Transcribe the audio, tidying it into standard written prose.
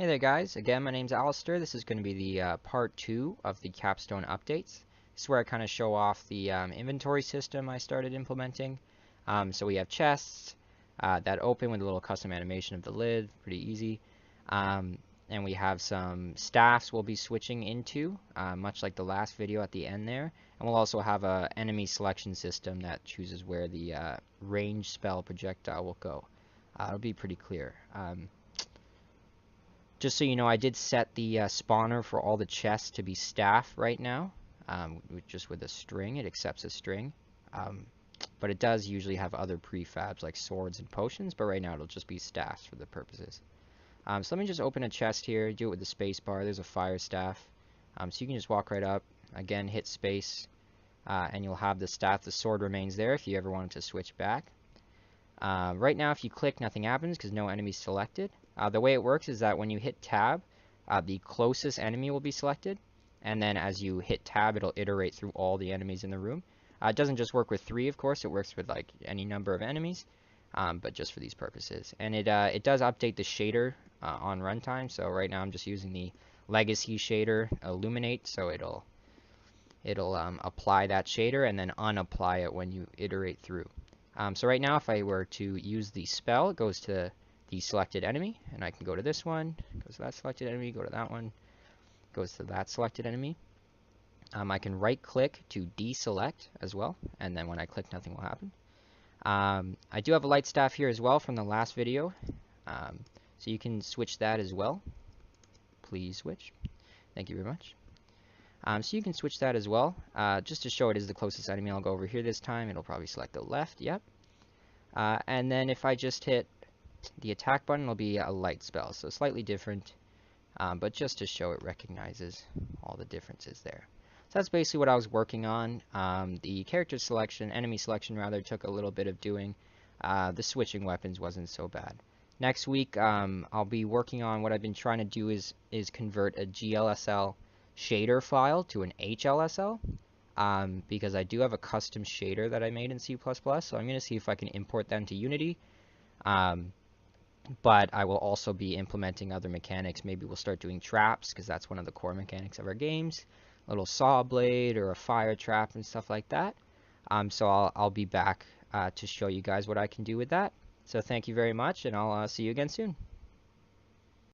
Hey there guys, again my name's Alistair. This is going to be the part 2 of the Capstone updates. This is where I kind of show off the inventory system I started implementing. So we have chests that open with a little custom animation of the lid, pretty easy. And we have some staffs we'll be switching into, much like the last video at the end there. And we'll also have a enemy selection system that chooses where the range spell projectile will go. It'll be pretty clear. Just so you know, I did set the spawner for all the chests to be staff right now, just with a string. It accepts a string, but it does usually have other prefabs like swords and potions, but right now it'll just be staffs for the purposes. So let me just open a chest here, do it with the space bar. There's a fire staff, so you can just walk right up, again hit space, and you'll have the staff. The sword remains there if you ever wanted to switch back. Right now if you click, nothing happens because no enemy's selected. The way it works is that when you hit tab, the closest enemy will be selected, and then as you hit tab, it'll iterate through all the enemies in the room. It doesn't just work with 3, of course, it works with like any number of enemies, but just for these purposes. And it does update the shader on runtime, so right now I'm just using the legacy shader Illuminate, so it'll apply that shader and then unapply it when you iterate through. So right now if I were to use the spell, it goes to the selected enemy, and I can go to this one, goes to that selected enemy, go to that one, goes to that selected enemy. I can right click to deselect as well, and then when I click, nothing will happen. I do have a light staff here as well from the last video, so you can switch that as well. Please switch. Thank you very much. So you can switch that as well. Just to show it is the closest enemy, I'll go over here this time. It'll probably select the left, yep. And then if I just hit the attack button, will be a light spell, so slightly different, but just to show it recognizes all the differences there. So that's basically what I was working on. The character selection, enemy selection rather, took a little bit of doing. The switching weapons wasn't so bad. Next week, I'll be working on what I've been trying to do is convert a GLSL shader file to an HLSL, because I do have a custom shader that I made in C++, so I'm going to see if I can import them to Unity. But I will also be implementing other mechanics. Maybe we'll start doing traps, because that's one of the core mechanics of our games. A little saw blade or a fire trap and stuff like that. So I'll be back to show you guys what I can do with that. So thank you very much, and I'll see you again soon.